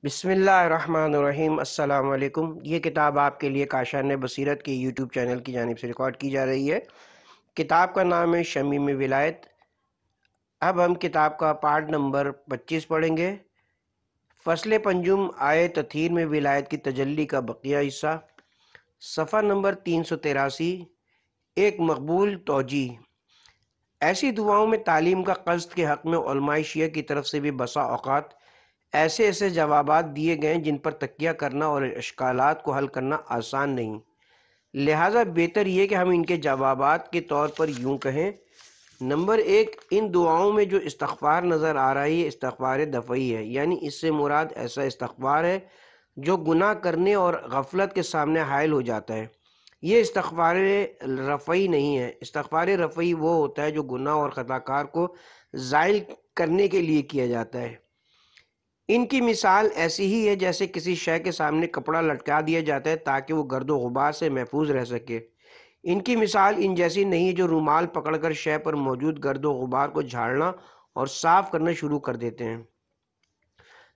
بسم اللہ الرحمن الرحیم۔ السلام علیکم۔ یہ کتاب آپ کے لیے کاشان بصیرت کے یوٹیوب چینل کی جانب سے ریکارڈ کی جا رہی ہے۔ کتاب کا نام ہے شمیم ولایت۔ اب ہم کتاب کا پارٹ نمبر 25 پڑھیں گے۔ فصل پنجم آئے تطہیر میں ولایت کی تجلی کا بقیہ حصہ، صفحہ نمبر 383۔ ایک مقبول توجیہ۔ ایسی دعاؤں میں تعلیم کا قصد کے حق میں علماء شیعہ کی طرف سے بھی بسا اوقات ایسے جوابات دیے گئے جن پر تکیہ کرنا اور اشکالات کو حل کرنا آسان نہیں، لہٰذا بہتر یہ کہ ہم ان کے جوابات کے طور پر یوں کہیں۔ نمبر 1، ان دعاؤں میں جو استغفار نظر آ رہا ہے یہ استغفار دفعی ہے، یعنی اس سے مراد ایسا استغفار ہے جو گناہ کرنے اور غفلت کے سامنے حائل ہو جاتا ہے۔ یہ استغفار رفعی نہیں ہے۔ استغفار رفعی وہ ہوتا ہے جو گناہ اور خطاکار کو زائل کرنے کے لیے کیا جاتا ہے۔ ان کی مثال ایسی ہی ہے جیسے کسی شے کے سامنے کپڑا لٹکا دیا جاتا ہے تاکہ وہ گرد و غبار سے محفوظ رہ سکے۔ ان کی مثال ان جیسی نہیں جو رومال پکڑ کر شے پر موجود گرد و غبار کو جھاڑنا اور صاف کرنا شروع کر دیتے ہیں۔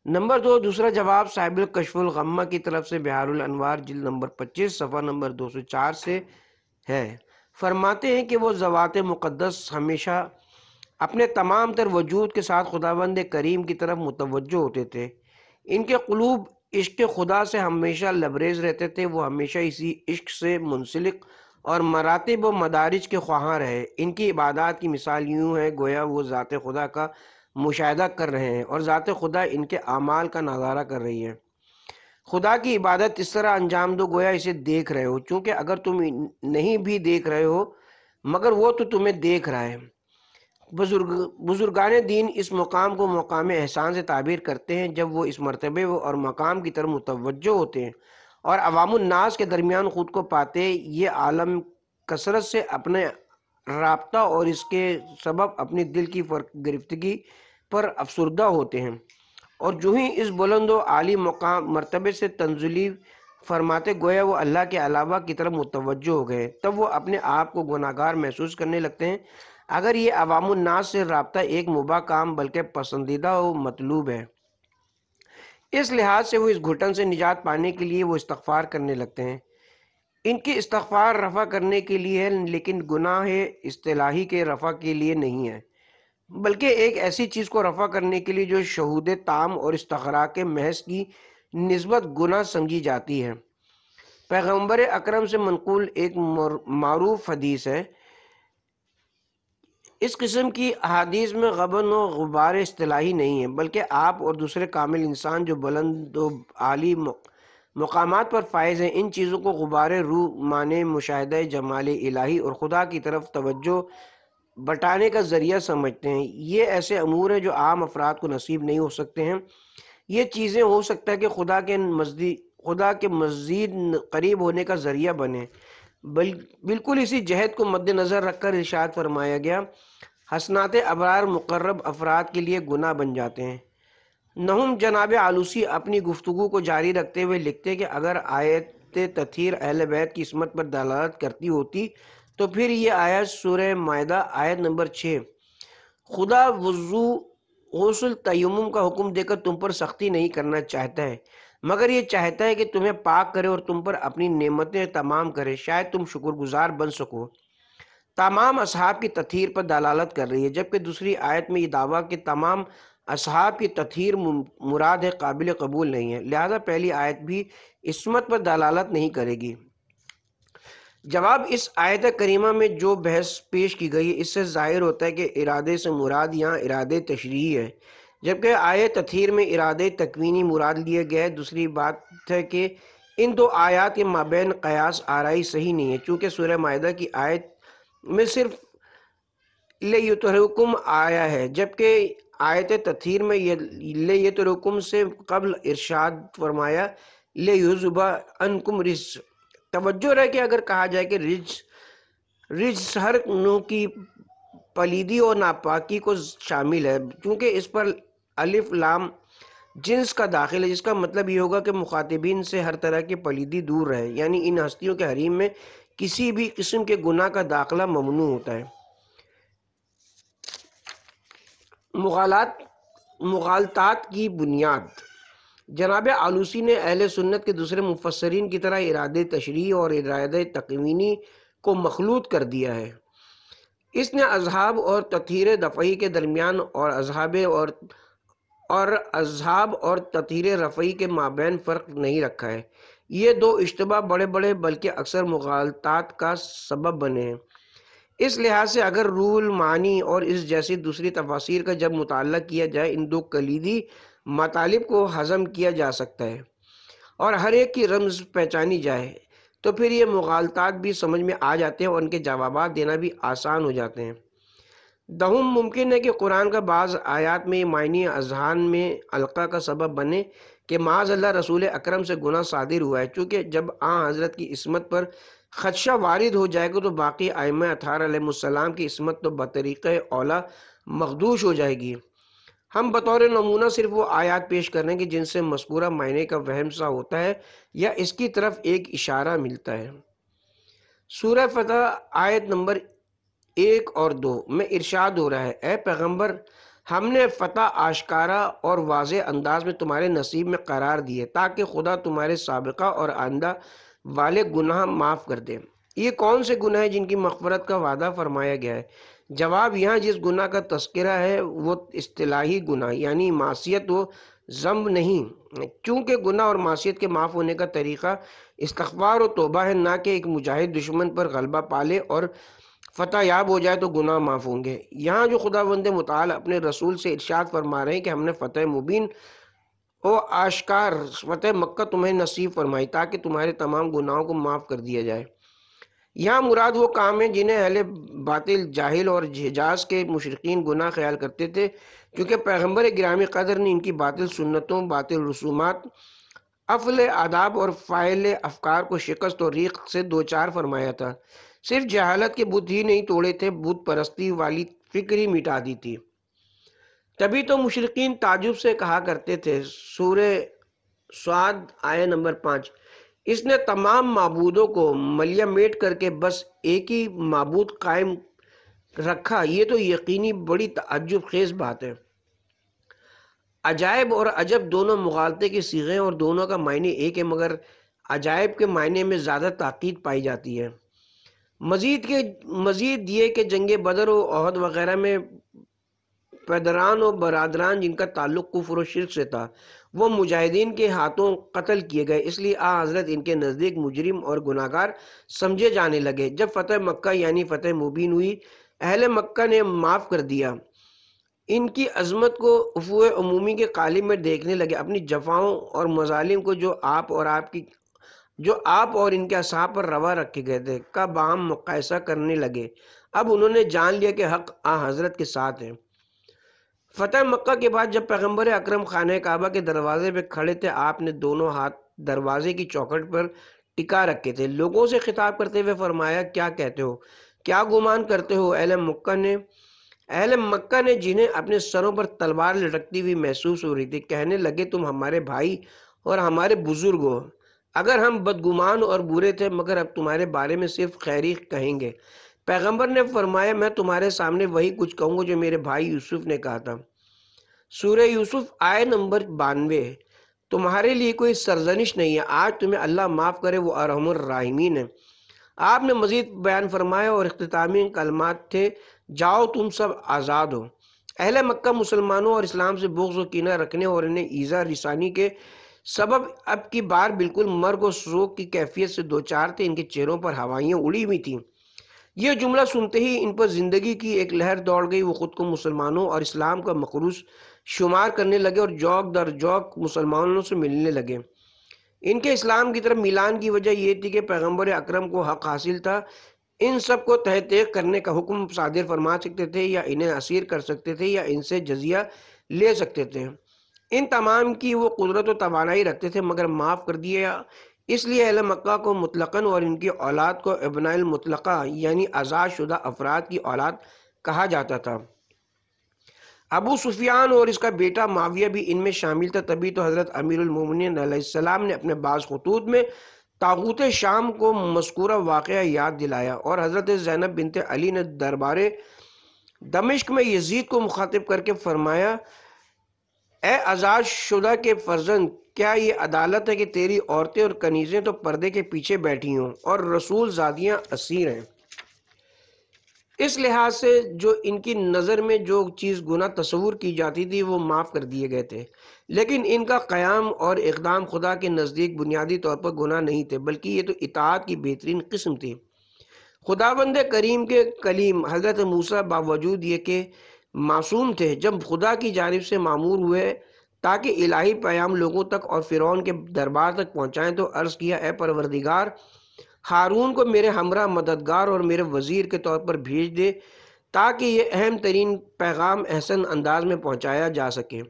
نمبر 2، دوسرا جواب صاحب الکشف الغمہ کی طرف سے بحار الانوار جلد نمبر 25 صفحہ نمبر 204 سے ہے۔ فرماتے ہیں کہ وہ ذوات مقدس ہمیشہ اپنے تمام تر وجود کے ساتھ خداوند کریم کی طرف متوجہ ہوتے تھے۔ ان کے قلوب عشق خدا سے ہمیشہ لبریز رہتے تھے، وہ ہمیشہ اسی عشق سے منسلک اور مراتب و مدارج کے خواہاں رہے۔ ان کی عبادات کی مثال یوں ہے گویا وہ ذات خدا کا مشاہدہ کر رہے ہیں اور ذات خدا ان کے اعمال کا نظارہ کر رہی ہے۔ خدا کی عبادت اس طرح انجام دو گویا اسے دیکھ رہے ہو، چونکہ اگر تم نہیں بھی دیکھ رہے ہو مگر وہ تو تمہیں دیکھ رہا ہے۔ بزرگان دین اس مقام کو مقام احسان سے تعبیر کرتے ہیں جب وہ اس مرتبے اور مقام کی طرف متوجہ ہوتے ہیں اور عوام الناس کے درمیان خود کو پاتے یہ عالم کثرت سے اپنے رابطہ اور اس کے سبب اپنی دل کی فرق گرفتگی پر افسردہ ہوتے ہیں، اور جو ہی اس بلند و عالی مقام مرتبے سے تنزلی فرماتے گویا وہ اللہ کے علاوہ کی طرف متوجہ ہو گئے، تب وہ اپنے آپ کو گناہگار محسوس کرنے لگتے ہیں۔ اگر یہ عوام الناس سے رابطہ ایک مباح کام بلکہ پسندیدہ و مطلوب ہے، اس لحاظ سے وہ اس گھٹن سے نجات پانے کے لیے وہ استغفار کرنے لگتے ہیں۔ ان کی استغفار رفع کرنے کے لیے ہے، لیکن گناہ اصطلاحی کے رفع کے لیے نہیں ہے، بلکہ ایک ایسی چیز کو رفع کرنے کے لیے جو شہود تام اور استغراق محض کی نسبت گناہ سمجھی جاتی ہے۔ پیغمبر اکرم سے منقول ایک معروف حدیث ہے، اس قسم کی احادیث میں غبن و غبار اصطلاحی نہیں ہے، بلکہ آپ اور دوسرے کامل انسان جو بلند و عالی مقامات پر فائز ہیں ان چیزوں کو غبار روح معنی مشاہدہ جمال الہی اور خدا کی طرف توجہ بٹانے کا ذریعہ سمجھتے ہیں۔ یہ ایسے امور ہیں جو عام افراد کو نصیب نہیں ہو سکتے ہیں۔ یہ چیزیں ہو سکتا ہے کہ خدا کے مزید قریب ہونے کا ذریعہ بنے۔ بالکل اسی جہت کو مد نظر رکھ کر ارشاد فرمایا گیا، حسنات ابرار مقرب افراد کے لیے گناہ بن جاتے ہیں۔ نہم جناب آلوسی اپنی گفتگو کو جاری رکھتے ہوئے لکھتے کہ اگر آیت تطہیر اہل بیت کی عصمت پر دلالت کرتی ہوتی تو پھر یہ آیت سورہ مائدہ آیت نمبر 6 خدا وضو غسل تیمم کا حکم دے کر تم پر سختی نہیں کرنا چاہتا ہے، مگر یہ چاہتا ہے کہ تمہیں پاک کرے اور تم پر اپنی نعمتیں تمام کرے، شاید تم شکر گزار بن سکو، تمام اصحاب کی تطہیر پر دلالت کر رہی ہے، جبکہ دوسری آیت میں یہ دعویٰ کہ تمام اصحاب کی تطہیر مراد ہے قابل قبول نہیں ہے، لہذا پہلی آیت بھی عصمت پر دلالت نہیں کرے گی۔ جواب، اس آیت کریمہ میں جو بحث پیش کی گئی اس سے ظاہر ہوتا ہے کہ ارادے سے مراد یہاں ارادے تشریعی ہے، جبکہ آیت تطہیر میں ارادے تکوینی مراد لیا گیا ہے۔ دوسری بات ہے کہ ان دو آیات کے مابین قیاس آرائی صحیح نہیں ہے، چونکہ سورہ مائدہ کی آیت میں صرف لِیُطْہِرَکُمْ آیا ہے، جبکہ آیت تطہیر میں لِیُطْہِرَکُمْ سے قبل ارشاد فرمایا لِیُذْہِبَ عَنْکُمْ الرِّجْسَ۔ توجہ رہے کہ اگر کہا جائے کہ رجس ہر نوع کی پلیدی اور ناپاکی کو شامل ہے، چونکہ اس پر الف لام جنس کا داخل ہے، جس کا مطلب یہ ہوگا کہ مخاطبین سے ہر طرح کی پلیدی دور رہے، یعنی ان ہستیوں کے حریم میں کسی بھی قسم کے گناہ کا داخلہ ممنوع ہوتا ہے۔ مغالطات کی بنیاد، جناب آلوسی نے اہل سنت کے دوسرے مفسرین کی طرح ارادہ تشریح اور ارادہ تکوینی کو مخلوط کر دیا ہے۔ اس نے اذہاب اور تطہیر دفعی کے درمیان اور اذہاب اور تطہیر رفعی کے مابین فرق نہیں رکھا ہے۔ یہ دو اشتباہ بڑے بڑے بلکہ اکثر مغالطات کا سبب بنے ہیں۔ اس لحاظ سے اگر روح المعانی اور اس جیسی دوسری تفاسیر کا جب مطالعہ کیا جائے، ان دو کلیدی مطالب کو ہضم کیا جا سکتا ہے اور ہر ایک کی رمز پہچانی جائے، تو پھر یہ مغالطات بھی سمجھ میں آ جاتے ہیں اور ان کے جوابات دینا بھی آسان ہو جاتے ہیں۔ دہم ممکن ہے کہ قرآن کا بعض آیات میں یہ معنی اذہان میں القاء کا سبب بنے کہ معاذ اللہ رسول اکرم سے گناہ صادر ہوا ہے، چونکہ جب آن حضرت کی عصمت پر خدشہ وارد ہو جائے گا تو باقی ائمہ اطہار علیہ السلام کی عصمت تو بطریقہ اولا مخدوش ہو جائے گی۔ ہم بطور نمونہ صرف وہ آیات پیش کر رہے ہیں کہ جن سے مذکورہ معنی کا وہم سا ہوتا ہے یا اس کی طرف ایک اشارہ ملتا ہے۔ سورہ فتح آیت نمبر 1 اور 2 میں ارشاد ہو رہا ہے، اے پیغمبر، ہم نے فتح آشکارا اور واضح انداز میں تمہارے نصیب میں قرار دیے تاکہ خدا تمہارے سابقہ اور آئندہ والے گناہ معاف کر دے۔ یہ کون سے گناہ ہیں جن کی مغفرت کا وعدہ فرمایا گیا ہے؟ جواب، یہاں جس گناہ کا تذکرہ ہے وہ اصطلاحی گناہ یعنی معصیت و ذنب نہیں، چونکہ گناہ اور معصیت کے معاف ہونے کا طریقہ استغفار و توبہ ہے، نہ کہ ایک مجاہد دشمن پر غلبہ پالے اور فتح یاب ہو جائے تو گناہ معاف ہوں گے۔ یہاں جو خداوند متعال اپنے رسول سے ارشاد فرما رہے ہیں کہ ہم نے فتح مبین و آشکار فتح مکہ تمہیں نصیب فرمائی تاکہ تمہارے تمام گناہوں کو معاف کر دیا جائے۔ یہاں مراد وہ کام ہیں جنہیں اہل باطل جاہل اور حجاز کے مشرقین گناہ خیال کرتے تھے، کیونکہ پیغمبر گرامی قدر نے ان کی باطل سنتوں، باطل رسومات، افعال آداب اور فاعل افکار کو شکست اور ریق سے دوچار فرمایا تھا۔ صرف جہالت کے بت ہی نہیں توڑے تھے، بت پرستی والی فکر ہی مٹا دی تھی۔ تبھی تو مشرقین تعجب سے کہا کرتے تھے، سورہ صاد آیت نمبر 5، اس نے تمام معبودوں کو ملیہ میٹ کر کے بس ایک ہی معبود قائم رکھا، یہ تو یقینی بڑی تعجب خیز بات ہے۔ عجائب اور عجب دونوں مغالطے کے صیغے اور دونوں کا معنی ایک ہے، مگر عجائب کے معنی میں زیادہ تاکید پائی جاتی ہے۔ مزید یہ کہ جنگ بدر و احد وغیرہ میں پیدران و برادران جن کا تعلق کفر و شرک سے تھا وہ مجاہدین کے ہاتھوں قتل کیے گئے، اس لیے حضرت ان کے نزدیک مجرم اور گناہگار سمجھے جانے لگے۔ جب فتح مکہ یعنی فتح مبین ہوئی، اہل مکہ نے معاف کر دیا، ان کی عظمت کو افواہ عمومی کے قالب میں دیکھنے لگے، اپنی جفاؤں اور مظالم کو جو آپ اور ان کے اصحاب پر روا رکھے گئے تھے کا باہم مقایسہ کرنے لگے۔ اب انہوں نے جان لیا کہ حق حضرت کے ساتھ ہے۔ فتح مکہ کے بعد جب پیغمبر اکرم خانہ کعبہ کے دروازے پہ کھڑے تھے، آپ نے دونوں ہاتھ دروازے کی چوکھٹ پر ٹکا رکھے تھے۔ لوگوں سے خطاب کرتے ہوئے فرمایا، کیا کہتے ہو؟ کیا گمان کرتے ہو؟ اہل مکہ نے جنہیں اپنے سروں پر تلوار لٹکتی ہوئی محسوس ہو رہی تھی، کہنے لگے، تم ہمارے بھائی اور ہمارے بزرگ ہو۔ اگر ہم بدگمان اور برے تھے، مگر اب تمہارے بارے میں صرف خیری کہیں گے۔ پیغمبر نے فرمایا، میں تمہارے سامنے وہی کچھ کہوں گا جو میرے بھائی یوسف نے کہا تھا۔ سورہ یوسف آیت نمبر 92، تمہارے لیے کوئی سرزنش نہیں ہے، آج تمہیں اللہ معاف کرے، وہ ارحم الراحمین ہے۔ آپ نے مزید بیان فرمایا اور اختتامی کلمات تھے، جاؤ تم سب آزاد ہو۔ اہل مکہ مسلمانوں اور اسلام سے بغض و کینہ رکھنے اور انہیں ایذا رسانی کے سبب اب کی بار بالکل مرگ و سوگ کی کیفیت سے دوچار تھے، ان کے چہروں پر ہوائیاں اڑی ہوئی تھیں۔ یہ جملہ سنتے ہی ان پر زندگی کی ایک لہر دوڑ گئی، وہ خود کو مسلمانوں اور اسلام کا مخلوص شمار کرنے لگے اور جوک در جوک مسلمانوں سے ملنے لگے۔ ان کے اسلام کی طرف میلان کی وجہ یہ تھی کہ پیغمبر اکرم کو حق حاصل تھا، ان سب کو تحقیق کرنے کا حکم صادر فرما سکتے تھے یا انہیں اسیر کر سکتے تھے یا ان سے جزیہ لے سکتے تھے، ان تمام کی وہ قدرت و توانائی رکھتے تھے، مگر معاف کر دیا۔ اس لیے اہل مکہ کو مطلقاً اور ان کی اولاد کو ابناء المطلقہ یعنی آزاد شدہ افراد کی اولاد کہا جاتا تھا۔ ابو سفیان اور اس کا بیٹا معاویہ بھی ان میں شامل تھا۔ تبھی تو حضرت امیر المومنین علیہ السلام نے اپنے بعض خطوط میں طاغوت شام کو مذکورہ واقعہ یاد دلایا، اور حضرت زینب بنت علی نے دربار دمشق میں یزید کو مخاطب کر کے فرمایا، اے آزاد شدہ کے فرزند، کیا یہ عدالت ہے کہ تیری عورتیں اور کنیزیں تو پردے کے پیچھے بیٹھی ہوں اور رسول زادیاں اسیر ہیں؟ اس لحاظ سے جو ان کی نظر میں جو چیز گناہ تصور کی جاتی تھی وہ معاف کر دیے گئے تھے، لیکن ان کا قیام اور اقدام خدا کے نزدیک بنیادی طور پر گناہ نہیں تھے، بلکہ یہ تو اطاعت کی بہترین قسم تھی۔ خداوند کریم کے کلیم حضرت موسیٰ باوجود یہ کہ معصوم تھے، جب خدا کی جانب سے مامور ہوئے تاکہ الہی پیام لوگوں تک اور فرعون کے دربار تک پہنچائیں، تو عرض کیا، اے پروردگار، ہارون کو میرے ہمراہ مددگار اور میرے وزیر کے طور پر بھیج دے تاکہ یہ اہم ترین پیغام احسن انداز میں پہنچایا جا سکے۔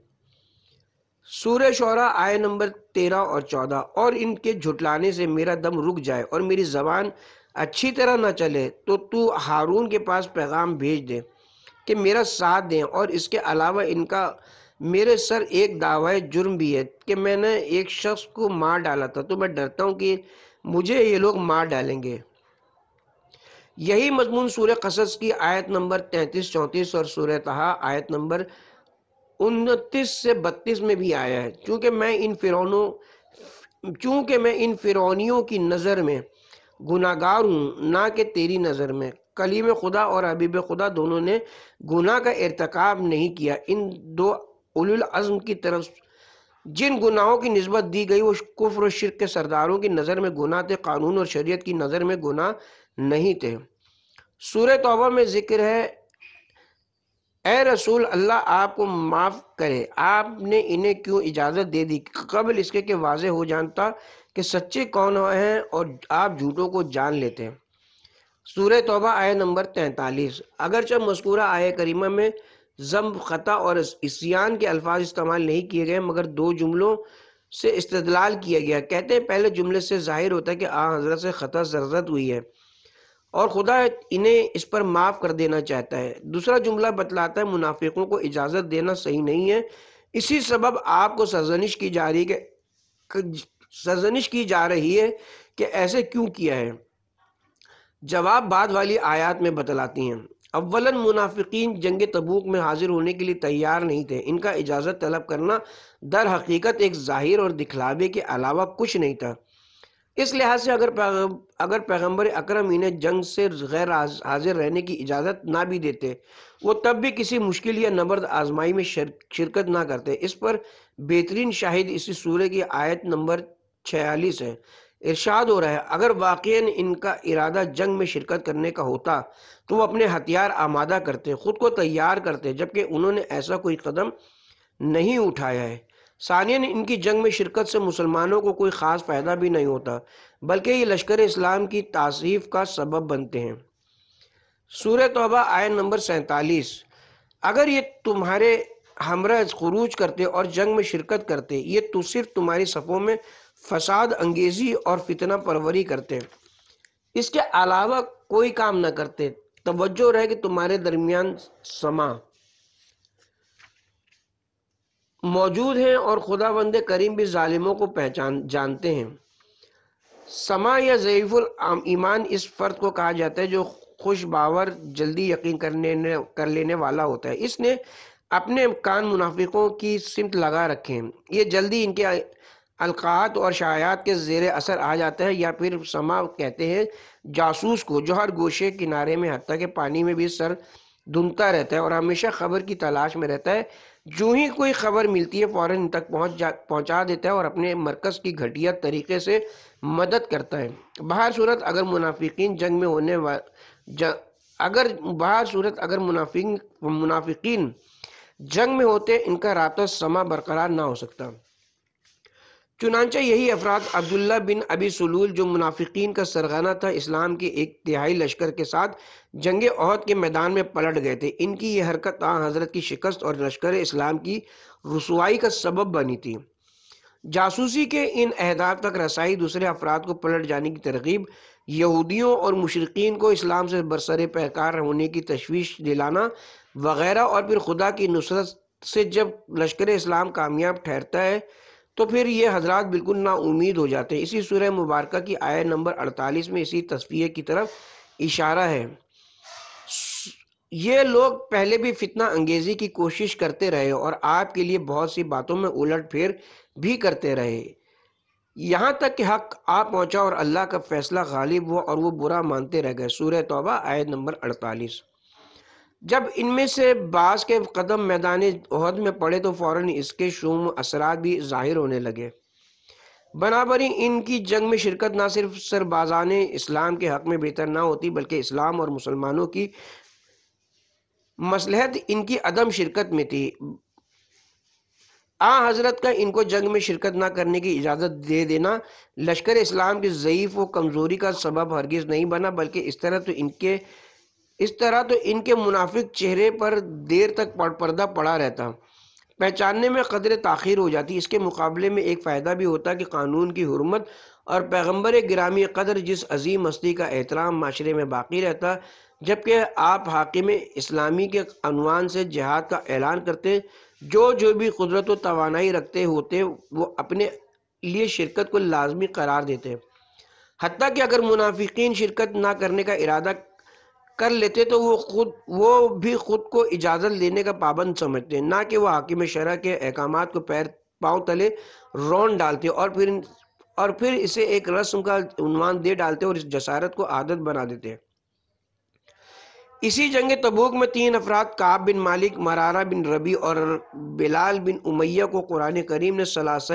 سورہ شعراء آیہ نمبر 13 اور 14۔ اور ان کے جھٹلانے سے میرا دم رک جائے اور میری زبان اچھی طرح نہ چلے تو ہارون کے پاس پیغام بھیج دے کہ میرا ساتھ دیں، اور اس کے علاوہ ان کا میرے سر ایک دعوی جرم بھی ہے کہ میں نے ایک شخص کو مار ڈالا تھا، تو میں ڈرتا ہوں کہ مجھے یہ لوگ مار ڈالیں گے۔ یہی مضمون سورہ قصص کی آیت نمبر 33-34 اور سورہ طٰہٰ آیت نمبر 29 سے 32 میں بھی آیا ہے۔ چونکہ میں ان فرعونیوں کی نظر میں گناہگار ہوں، نہ کہ تیری نظر میں۔ کلیم خدا اور حبیب خدا دونوں نے گناہ کا ارتکاب نہیں کیا۔ ان دو اولو العزم کی طرف جن گناہوں کی نسبت دی گئی وہ کفر و شرک کے سرداروں کی نظر میں گناہ تھے، قانون اور شریعت کی نظر میں گناہ نہیں تھے۔ سورہ توبہ میں ذکر ہے، اے رسول اللہ آپ کو معاف کرے، آپ نے انہیں کیوں اجازت دے دی قبل اس کے کہ واضح ہو جانتا کہ سچے کون ہیں اور آپ جھوٹوں کو جان لیتے ہیں۔ سورہ توبہ آیہ نمبر 43۔ اگرچہ مذکورہ آیہ کریمہ میں ذنب، خطا اور عصیان کے الفاظ استعمال نہیں کیے گئے، مگر دو جملوں سے استدلال کیا گیا۔ کہتے ہیں پہلے جملے سے ظاہر ہوتا ہے کہ حضرت سے خطا زرزت ہوئی ہے اور خدا انہیں اس پر معاف کر دینا چاہتا ہے۔ دوسرا جملہ بتلاتا ہے منافقوں کو اجازت دینا صحیح نہیں ہے، اسی سبب آپ کو سرزنش کی جا رہی ہے کہ ایسے کیوں کیا ہے۔ جواب بعد والی آیات میں بتلاتی ہیں۔ اولاً منافقین جنگ تبوک میں حاضر ہونے کے لیے تیار نہیں تھے، ان کا اجازت طلب کرنا در حقیقت ایک ظاہر اور دکھلاوے کے علاوہ کچھ نہیں تھا۔ اس لحاظ سے اگر پیغمبر اکرم انہیں جنگ سے غیر حاضر رہنے کی اجازت نہ بھی دیتے، وہ تب بھی کسی مشکل یا نبرد آزمائی میں شرکت نہ کرتے۔ اس پر بہترین شاہد اسی سورہ کی آیت نمبر 46 ہے۔ ارشاد ہو رہا ہے، اگر واقعاً ان کا ارادہ جنگ میں شرکت کرنے کا ہوتا تو وہ اپنے ہتھیار آمادہ کرتے، خود کو تیار کرتے، جبکہ انہوں نے ایسا کوئی قدم نہیں اٹھایا ہے۔ ثانیاً ان کی جنگ میں شرکت سے مسلمانوں کو کوئی خاص فائدہ بھی نہیں ہوتا، بلکہ یہ لشکر اسلام کی تعصیف کا سبب بنتے ہیں۔ سورہ توبہ آیت نمبر 47۔ اگر یہ تمہارے ہمراہ خروج کرتے اور جنگ میں شرکت کرتے، یہ تو صرف تمہاری صفوں میں فساد انگیزی اور فتنہ پروری کرتے، اس کے علاوہ کوئی کام نہ کرتے۔ توجہ رہے کہ تمہارے درمیان سما موجود ہیں اور خداوند کریم بھی ظالموں کو جانتے ہیں۔ سما یا ضعیف الایمان اس فرد کو کہا جاتا ہے جو خوش باور، جلدی یقین کر لینے والا ہوتا ہے۔ اس نے اپنے کان منافقوں کی سمت لگا رکھے ہیں، یہ جلدی ان کے القاعات اور شائعات کے زیر اثر آ جاتا ہے۔ یا پھر سما کہتے ہیں جاسوس کو، جو ہر گوشے کنارے میں حتیٰ کہ پانی میں بھی سر دھنتا رہتا ہے اور ہمیشہ خبر کی تلاش میں رہتا ہے۔ جو ہی کوئی خبر ملتی ہے فوراً ان تک پہنچا دیتا ہے اور اپنے مرکز کی گھٹیا طریقے سے مدد کرتا ہے۔ بہر صورت اگر منافقین جنگ میں ہوتے، ان کا رابطہ سما برقرار نہ ہو سکتا۔ چنانچہ یہی افراد عبداللہ بن ابی سلول جو منافقین کا سرغنہ تھا، اسلام کے ایک تہائی لشکر کے ساتھ جنگ احد کے میدان میں پلٹ گئے تھے۔ ان کی یہ حرکت حضرت کی شکست اور لشکر اسلام کی رسوائی کا سبب بنی تھی۔ جاسوسی کے ان اہداف تک رسائی، دوسرے افراد کو پلٹ جانے کی ترغیب، یہودیوں اور مشرقین کو اسلام سے برسر پیکار ہونے کی تشویش دلانا وغیرہ، اور پھر خدا کی نصرت سے جب لشکر اسلام کامیاب ٹھہرتا ہے تو پھر یہ حضرات بالکل نا امید ہو جاتے ہیں۔ اسی سورہ مبارکہ کی آیت نمبر 48 میں اسی تصفیہ کی طرف اشارہ ہے۔ یہ لوگ پہلے بھی فتنہ انگیزی کی کوشش کرتے رہے اور آپ کے لیے بہت سی باتوں میں الٹ پھیر بھی کرتے رہے یہاں تک کہ حق آ پہنچا اور اللہ کا فیصلہ غالب ہوا اور وہ برا مانتے رہ گئے۔ سورہ توبہ آیت نمبر 48۔ جب ان میں سے بعض کے قدم میدان احد میں پڑے تو فوراً اس کے شوم اثرات بھی ظاہر ہونے لگے۔ بنابراً ان کی جنگ میں شرکت نہ صرف سربازان اسلام کے حق میں بہتر نہ ہوتی بلکہ اسلام اور مسلمانوں کی مصلحت ان کی عدم شرکت میں تھی۔ حضرت کا ان کو جنگ میں شرکت نہ کرنے کی اجازت دے دینا لشکر اسلام کی ضعیف و کمزوری کا سبب ہرگز نہیں بنا، بلکہ اس طرح تو ان کے منافق چہرے پر دیر تک پردہ پڑا رہتا، پہچاننے میں قدر تاخیر ہو جاتی۔ اس کے مقابلے میں ایک فائدہ بھی ہوتا کہ قانون کی حرمت اور پیغمبر گرامی قدر جس عظیم ہستی کا احترام معاشرے میں باقی رہتا، جبکہ آپ حاکم اسلامی کے عنوان سے جہاد کا اعلان کرتے، جو بھی قدرت و توانائی رکھتے ہوتے وہ اپنے لیے شرکت کو لازمی قرار دیتے، حتیٰ کہ اگر منافقین شرکت نہ کرنے کا ارادہ کر لیتے تو وہ بھی خود کو اجازت لینے کا پابند سمجھتے، نہ کہ وہ حاکم شرع کے احکامات کو پاؤں تلے رون ڈالتے اور پھر اسے ایک رسم کا عنوان دے ڈالتے اور اس جسارت کو عادت بنا دیتے۔ اسی جنگ تبوک میں 3 افراد کعب بن مالک، مرارہ بن ربیع اور بلال بن امیہ کو قرآن کریم نے ثلاثہ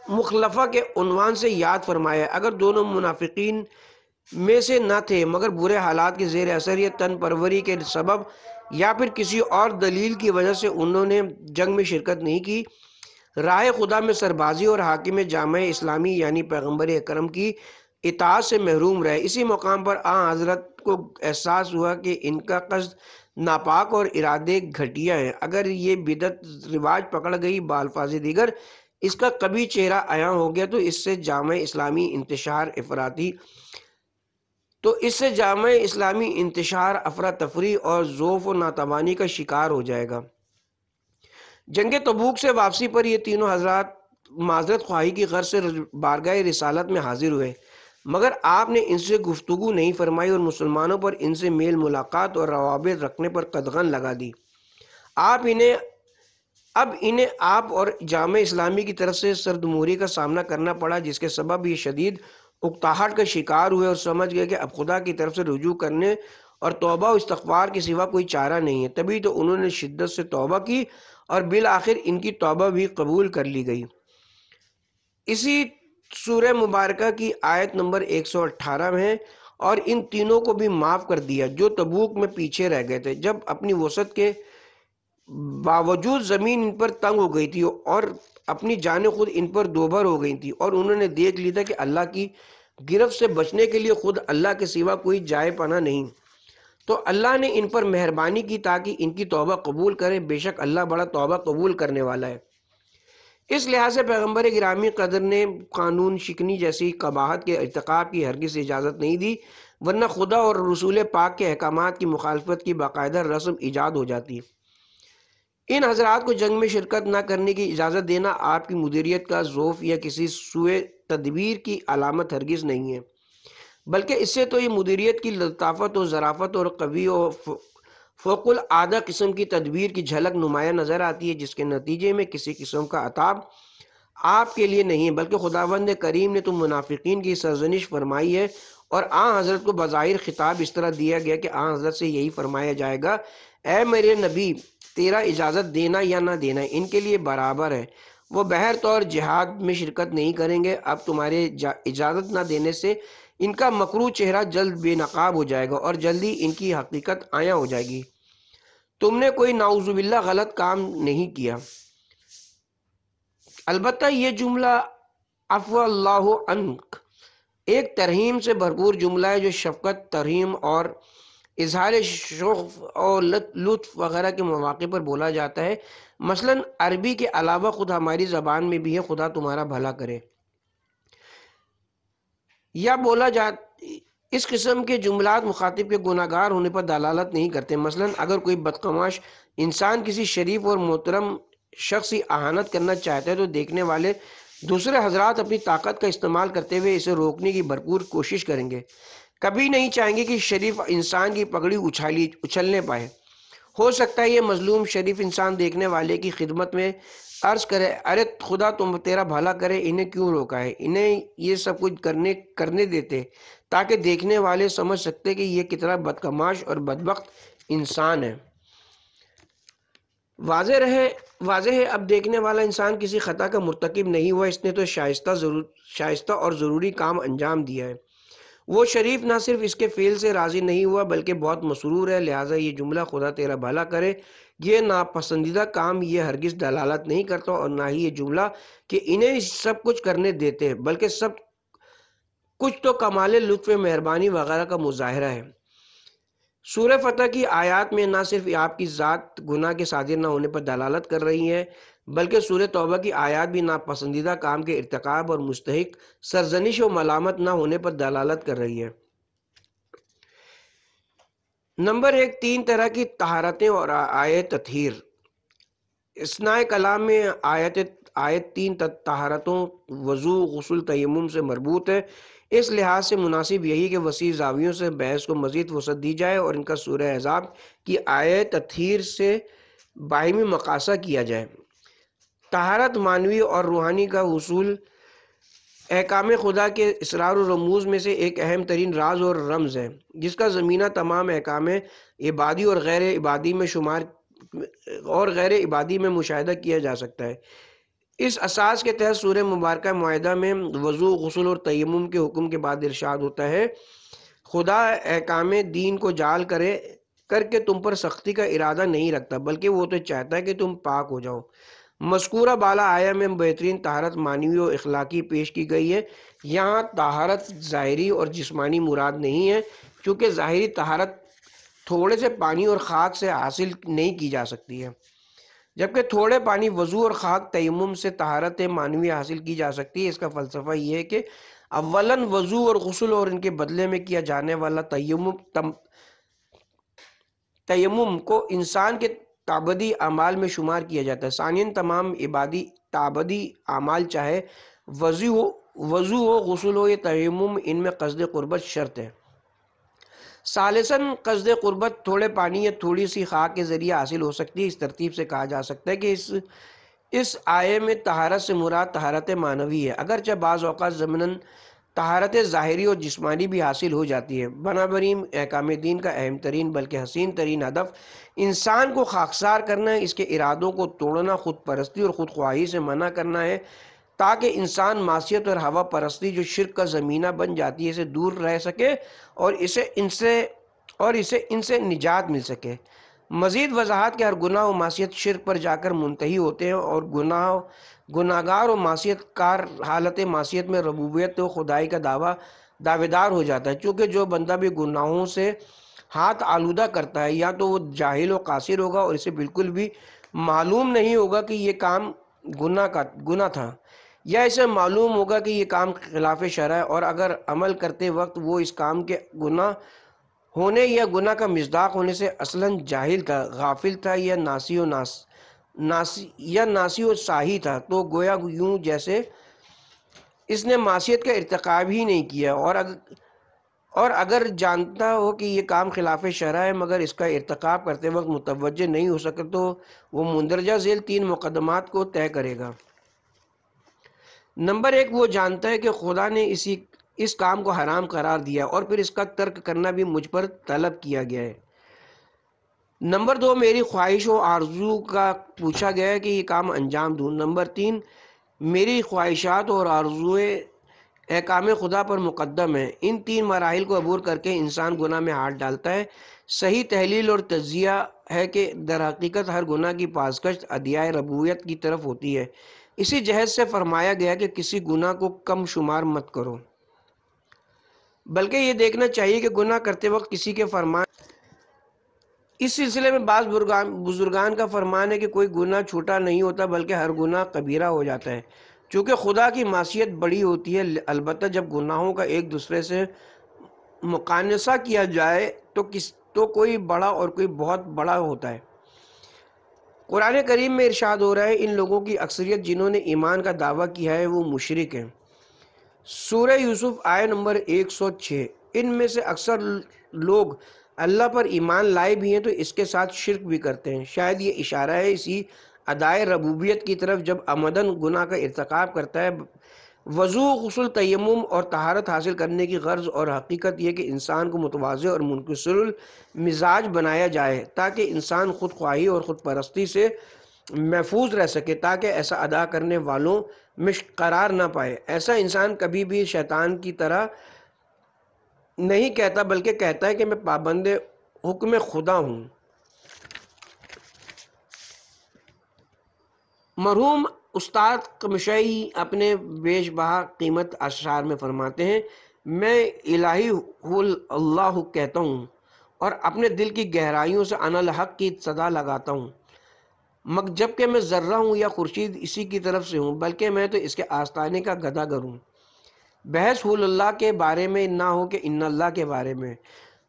مخلفہ کے عنوان سے یاد فرمایا۔ اگر دونوں منافقین میں سے نہ تھے مگر برے حالات کے زیر اثر یا تن پروری کے سبب یا پھر کسی اور دلیل کی وجہ سے انہوں نے جنگ میں شرکت نہیں کی، راہ خدا میں سربازی اور حاکم جامع اسلامی یعنی پیغمبر اکرم کی اطاعت سے محروم رہے۔ اسی مقام پر حضرت کو احساس ہوا کہ ان کا قصد ناپاک اور ارادے گھٹیا ہیں۔ اگر یہ بدعت رواج پکڑ گئی بالفاظ دیگر اس کا کبھی چہرہ عیاں ہو گیا تو اس سے جامع اسلامی افراتفری اور ضعف و ناتوانی کا شکار ہو جائے گا۔ جنگ تبوک سے واپسی پر یہ تینوں حضرات معذرت خواہی کی غرض سے بارگاہ رسالت میں حاضر ہوئے، مگر آپ نے ان سے گفتگو نہیں فرمائی اور مسلمانوں پر ان سے میل ملاقات اور روابط رکھنے پر قدغن لگا دی۔ اب انہیں آپ اور جامع اسلامی کی طرف سے سردموری کا سامنا کرنا پڑا، جس کے سبب یہ شدید اکتاہٹ کا شکار ہوئے اور سمجھ گئے کہ اب خدا کی طرف سے رجوع کرنے اور توبہ و استغفار کے سوا کوئی چارہ نہیں ہے۔ تبھی تو انہوں نے شدت سے توبہ کی اور بالآخر ان کی توبہ بھی قبول کر لی گئی۔ اسی سورہ مبارکہ کی آیت نمبر 118 میں اور ان تینوں کو بھی معاف کر دیا جو تبوک میں پیچھے رہ گئے تھے، جب اپنی وسعت کے باوجود زمین ان پر تنگ ہو گئی تھی اور اپنی جانیں خود ان پر دوبھر ہو گئی تھی، اور انہوں نے دیکھ لی تھا کہ اللہ کی گرفت سے بچنے کے لیے خود اللہ کے سوا کوئی جائے پناہ نہیں، تو اللہ نے ان پر مہربانی کی تاکہ ان کی توبہ قبول کرے۔ بے شک اللہ بڑا توبہ قبول کرنے والا ہے۔ اس لحاظ سے پیغمبر گرامی قدر نے قانون شکنی جیسی قباحت کے ارتکاب کی ہرگز اجازت نہیں دی، ورنہ خدا اور رسول پاک کے احکامات کی مخالفت کی باقاعدہ رسم ایجاد ہو جاتی۔ ان حضرات کو جنگ میں شرکت نہ کرنے کی اجازت دینا آپ کی مدیریت کا ضعف یا کسی سوء تدبیر کی علامت ہرگز نہیں ہے، بلکہ اس سے تو یہ مدیریت کی لطافت و ظرافت اور قوی و فوق العادہ قسم کی تدبیر کی جھلک نمایاں نظر آتی ہے، جس کے نتیجے میں کسی قسم کا عتاب آپ کے لیے نہیں ہے، بلکہ خداوند کریم نے تو منافقین کی سرزنش فرمائی ہے، اور حضرت کو بظاہر خطاب اس طرح دیا گیا کہ حضرت سے یہی فرمایا جائے گا، اے میرے نبی، تیرا اجازت دینا یا نہ دینا ان کے لیے برابر ہے، وہ بہر طور جہاد میں شرکت نہیں کریں گے۔ اب تمہارے اجازت نہ دینے سے ان کا مکروہ چہرہ جلد بے نقاب ہو جائے گا اور جلدی ان کی حقیقت عیاں ہو جائے گی۔ تم نے کوئی نعوذ باللہ غلط کام نہیں کیا۔ البتہ یہ جملہ عفو اللہ عنک ایک ترہیم سے بھرپور جملہ ہے جو شفقت، ترہیم اور اظہار شوق اور لطف وغیرہ کے مواقع پر بولا جاتا ہے۔ مثلا عربی کے علاوہ خود ہماری زبان میں بھی ہے خدا تمہارا بھلا کرے، یا بولا جاتا۔ اس قسم کے جملات مخاطب کے گناہگار ہونے پر دلالت نہیں کرتے۔ مثلا اگر کوئی بدقماش انسان کسی شریف اور محترم شخص کی اہانت کرنا چاہتا ہے تو دیکھنے والے دوسرے حضرات اپنی طاقت کا استعمال کرتے ہوئے اسے روکنے کی بھرپور کوشش کریں گے، کبھی نہیں چاہیں گے کہ شریف انسان کی پگڑی اچھلنے پائے۔ ہو سکتا ہے یہ مظلوم شریف انسان دیکھنے والے کی خدمت میں عرض کرے ارے خدا تم تیرا بھلا کرے، انہیں کیوں روکا ہے؟ انہیں یہ سب کچھ کرنے دیتے تاکہ دیکھنے والے سمجھ سکتے کہ یہ کتنا بدکماش اور بدبخت انسان ہے۔ واضح ہے اب دیکھنے والا انسان کسی خطا کا مرتکب نہیں ہوا، اس نے تو شائستہ اور ضروری کام انجام دیا ہے۔ وہ شریف نہ صرف اس کے فعل سے راضی نہیں ہوا بلکہ بہت مسرور ہے، لہٰذا یہ جملہ خدا تیرا بھلا کرے یہ ناپسندیدہ کام یہ ہرگز دلالت نہیں کرتا، اور نہ ہی یہ جملہ کہ انہیں سب کچھ کرنے دیتے ہیں، بلکہ سب کچھ تو کمال لطف مہربانی وغیرہ کا مظاہرہ ہے۔ سورہ فتح کی آیات میں نہ صرف آپ کی ذات گناہ کے صادر نہ ہونے پر دلالت کر رہی ہیں بلکہ سورہ توبہ کی آیات بھی ناپسندیدہ کام کے ارتکاب اور مستحق سرزنش و ملامت نہ ہونے پر دلالت کر رہی ہے۔ نمبر 1، 3 طرح کی طہارتیں اور آیت تطہیر۔ اثناء کلام میں آیت 3 طہارتوں وضو، غسل، تیمم سے مربوط ہے۔ اس لحاظ سے مناسب یہی کہ وسیع زاویوں سے بحث کو مزید وسعت دی جائے اور ان کا سورہ احزاب کی آیت تطہیر سے باہمی مقایسہ کیا جائے۔ طہارت معنوی اور روحانی کا حصول احکام خدا کے اسرار و رموز میں سے ایک اہم ترین راز اور رمز ہے، جس کا زمینہ تمام احکام عبادی اور غیر عبادی میں مشاہدہ کیا جا سکتا ہے۔ اس اساس کے تحت سورہ مبارکہ معاہدہ میں وضو، غسل اور تیمم کے حکم کے بعد ارشاد ہوتا ہے، خدا احکام دین کو جعل کر کے تم پر سختی کا ارادہ نہیں رکھتا بلکہ وہ تو چاہتا ہے کہ تم پاک ہو جاؤ۔ مذکورہ بالا آیا میں بہترین طہارت معنوی و اخلاقی پیش کی گئی ہے۔ یہاں طہارت ظاہری اور جسمانی مراد نہیں ہے، کیونکہ ظاہری طہارت تھوڑے سے پانی اور خاک سے حاصل نہیں کی جا سکتی ہے، جبکہ تھوڑے پانی، وضو اور خاک، تیمم سے طہارت معنوی حاصل کی جا سکتی ہے۔ اس کا فلسفہ یہ ہے کہ اولاً وضو اور غسل اور ان کے بدلے میں کیا جانے والا تیمم کو انسان کے تعبدی اعمال میں شمار کیا جاتا ہے۔ ثانیاً تمام تعبدی اعمال چاہے وضو ہو، غسل ہو یا تیمم، ان میں قصد قربت شرط ہے۔ ثالثاً قصد قربت تھوڑے پانی یا تھوڑی سی خاک کے ذریعے حاصل ہو سکتی ہے۔ اس ترتیب سے کہا جا سکتا ہے کہ اس آیے میں طہارت سے مراد طہارت معنوی ہے، اگرچہ بعض اوقات ضمناً طہارت ظاہری اور جسمانی بھی حاصل ہو جاتی ہے۔ بنابراین احکام دین کا اہم ترین بلکہ حسین ترین ہدف انسان کو خاکسار کرنا ہے، اس کے ارادوں کو توڑنا، خود پرستی اور خود خواہی سے منع کرنا ہے، تاکہ انسان معصیت اور ہوا پرستی جو شرک کا زمینہ بن جاتی ہے اسے دور رہ سکے اور اسے ان سے نجات مل سکے۔ مزید وضاحت کہ ہر گناہ و معصیت شرک پر جا کر منتہی ہوتے ہیں اور گناہگار و معصیت کار حالت معصیت میں ربوبیت و خدائی کا دعوے دار ہو جاتا ہے۔ چونکہ جو بندہ بھی گناہوں سے ہاتھ آلودہ کرتا ہے یا تو وہ جاہل و قاصر ہوگا اور اسے بالکل بھی معلوم نہیں ہوگا کہ یہ کام گناہ تھا، یا اسے معلوم ہوگا کہ یہ کام خلاف شرع ہے، اور اگر عمل کرتے وقت وہ اس کام کے گناہ ہونے یا گناہ کا مصداق ہونے سے اصلاً جاہل تھا، غافل تھا یا ناسی و ساہی تھا، تو گویا یوں جیسے اس نے معصیت کا ارتکاب ہی نہیں کیا، اور اگر جانتا ہو کہ یہ کام خلاف شرع ہے مگر اس کا ارتکاب کرتے وقت متوجہ نہیں ہو سکتا، تو وہ مندرجہ ذیل 3 مقدمات کو طے کرے گا۔ نمبر 1، وہ جانتا ہے کہ خدا نے اس کام کو حرام قرار دیا اور پھر اس کا ترک کرنا بھی مجھ پر طلب کیا گیا ہے۔ نمبر 2، میری خواہش و آرزو کا پوچھا گیا ہے کہ یہ کام انجام دوں۔ نمبر 3، میری خواہشات اور آرزوئے احکام خدا پر مقدم ہیں۔ ان 3 مراحل کو عبور کر کے انسان گناہ میں ہاتھ ڈالتا ہے۔ صحیح تحلیل اور تجزیہ ہے کہ در حقیقت ہر گناہ کی بازگشت ادعیۂ ربوبیت کی طرف ہوتی ہے۔ اسی جہت سے فرمایا گیا کہ کسی گناہ کو کم شمار مت کرو، بلکہ یہ دیکھنا چاہیے کہ گناہ کرتے وقت کسی کے فرمان۔ اس سلسلے میں بعض بزرگان کا فرمان ہے کہ کوئی گناہ چھوٹا نہیں ہوتا بلکہ ہر گناہ کبیرہ ہو جاتا ہے، چونکہ خدا کی معصیت بڑی ہوتی ہے۔ البتہ جب گناہوں کا ایک دوسرے سے مقایسہ کیا جائے تو کوئی بڑا اور کوئی بہت بڑا ہوتا ہے۔ قرآن کریم میں ارشاد ہو رہا ہے، ان لوگوں کی اکثریت جنہوں نے ایمان کا دعویٰ کیا ہے وہ مشرک ہیں۔ سورہ یوسف آیت نمبر 106۔ ان میں سے اکثر لوگ اللہ پر ایمان لائے بھی ہیں تو اس کے ساتھ شرک بھی کرتے ہیں۔ شاید یہ اشارہ ہے اسی ادائے ربوبیت کی طرف جب عمدن گناہ کا ارتکاب کرتا ہے، وضو، غسل، تیمم اور طہارت حاصل کرنے کی غرض اور حقیقت یہ کہ انسان کو متواضع اور منکسر المزاج بنایا جائے تاکہ انسان خود خواہی اور خود پرستی سے محفوظ رہ سکے، تاکہ ایسا ادا کرنے والوں میں قرار نہ پائے۔ ایسا انسان کبھی بھی شیطان کی طرح نہیں کہتا، بلکہ کہتا ہے کہ میں پابند حکم خدا ہوں۔ مرحوم استاد قمشئی اپنے بیش بہا قیمت اشعار میں فرماتے ہیں، میں الہی اللہ کہتا ہوں اور اپنے دل کی گہرائیوں سے انا الحق کی صدا لگاتا ہوں، جبکہ میں ذرہ ہوں یا خورشید اسی کی طرف سے ہوں، بلکہ میں تو اس کے آستانے کا گداگر ہوں۔ بحث اللہ کے بارے میں نہ ہو کہ ان اللہ کے بارے میں،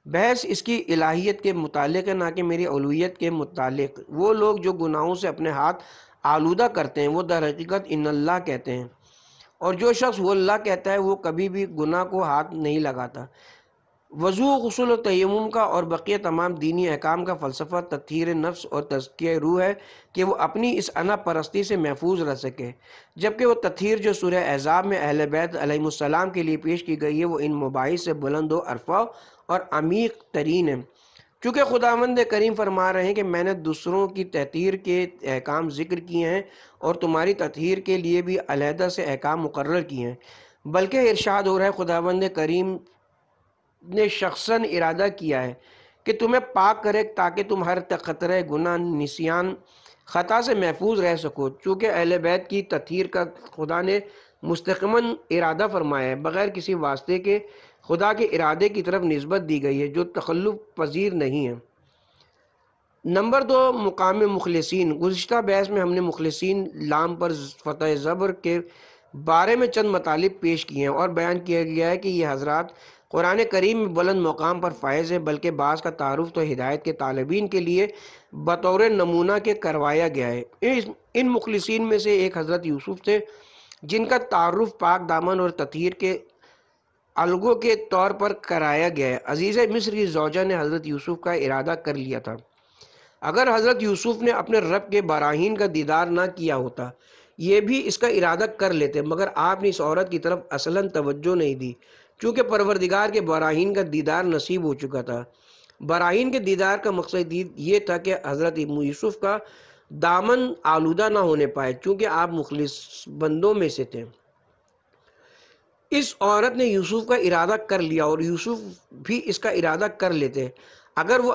بحث اس کی الہیت کے متعلق ہے، نہ کہ میری اولویت کے متعلق۔ وہ لوگ جو گناہوں سے اپنے ہاتھ آلودہ کرتے ہیں وہ در حقیقت ان اللہ کہتے ہیں، اور جو شخص وہ اللہ کہتا ہے وہ کبھی بھی گناہ کو ہاتھ نہیں لگاتا۔ وضو، غسل و تیمم کا اور بقیہ تمام دینی احکام کا فلسفہ تطہیر نفس اور تزکیہ روح ہے کہ وہ اپنی اس انا پرستی سے محفوظ رہ سکے، جبکہ وہ تطہیر جو سورہ احزاب میں اہل بیت علیہ السلام کے لیے پیش کی گئی ہے وہ ان مباحث سے بلند و ارفع اور عمیق ترین ہے۔ چونکہ خداوند کریم فرما رہے ہیں کہ میں نے دوسروں کی تطہیر کے احکام ذکر کیے ہیں اور تمہاری تطہیر کے لیے بھی علیحدہ سے احکام مقرر کیے ہیں، بلکہ ارشاد ہو رہا ہے خداوند کریم نے شخصاً ارادہ کیا ہے کہ تمہیں پاک کرے تاکہ تم ہر قطرہ گناہ، نسیان، خطا سے محفوظ رہ سکو۔ چونکہ اہل بیت کی تطہیر کا خدا نے مستقیماً ارادہ فرمایا ہے، بغیر کسی واسطے کے خدا کے ارادے کی طرف نسبت دی گئی ہے جو تخلف پذیر نہیں ہے۔ نمبر 2، مقام مخلصین۔ گزشتہ بحث میں ہم نے مخلصین لام پر فتح زبر کے بارے میں چند مطالب پیش کیے ہیں اور بیان کیا گیا ہے کہ یہ حضرات قرآن کریم میں بلند مقام پر فائز ہے، بلکہ بعض کا تعارف تو ہدایت کے طالبین کے لیے بطور نمونہ کے کروایا گیا ہے۔ ان مخلصین میں سے ایک حضرت یوسف تھے جن کا تعارف پاک دامن اور تطہیر کے الگو کے طور پر کرایا گیا ہے۔ عزیز مصر کی زوجہ نے حضرت یوسف کا ارادہ کر لیا تھا۔ اگر حضرت یوسف نے اپنے رب کے براہین کا دیدار نہ کیا ہوتا یہ بھی اس کا ارادہ کر لیتے، مگر آپ نے اس عورت کی طرف اصلاً توجہ نہیں دی، چونکہ پروردگار کے براہین کا دیدار نصیب ہو چکا تھا۔ براہین کے دیدار کا مقصد یہ تھا کہ حضرت یوسف کا دامن آلودہ نہ ہونے پائے، چونکہ آپ مخلص بندوں میں سے تھے۔ اس عورت نے یوسف کا ارادہ کر لیا اور یوسف بھی اس کا ارادہ کر لیتے اگر وہ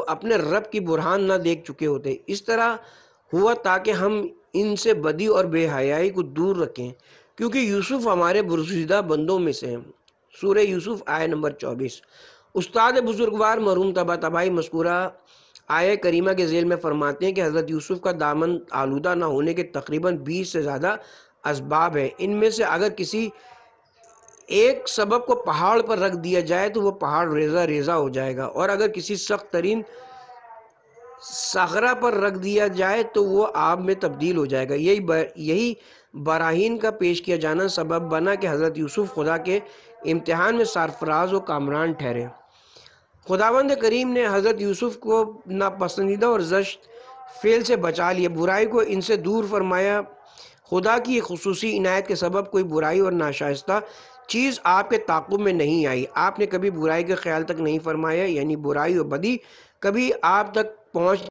اپنے رب کی برہان نہ دیکھ چکے ہوتے۔ اس طرح ہوا تاکہ ہم ان سے بدی اور بے حیائی کو دور رکھیں، کیونکہ یوسف ہمارے برگزیدہ بندوں میں سے ہیں۔ سورہ یوسف آیہ نمبر 24۔ استاد بزرگوار مرحوم طباطبائی مذکورہ آیہ کریمہ کے ذیل میں فرماتے ہیں کہ حضرت یوسف کا دامن آلودہ نہ ہونے کے تقریباً 20 سے زیادہ اسباب ہیں۔ ان میں سے اگر کسی ایک سبب کو پہاڑ پر رکھ دیا جائے تو وہ پہاڑ ریزہ ریزہ ہو جائے گا، اور اگر کسی سخت ترین صخرہ پر رکھ دیا جائے تو وہ آب میں تبدیل ہو جائے گا۔ یہی براہین کا پیش کیا جانا سبب بنا کہ حضرت یوسف خدا کے امتحان میں سرفراز و کامران ٹھہرے۔ خداوند کریم نے حضرت یوسف کو ناپسندیدہ اور زشت فعل سے بچا لیا، برائی کو ان سے دور فرمایا۔ خدا کی خصوصی عنایت کے سبب کوئی برائی اور ناشائستہ چیز آپ کے تعاقب میں نہیں آئی۔ آپ نے کبھی برائی کے خیال تک نہیں فرمایا، یعنی برائی اور بدی کبھی آپ تک پہنچ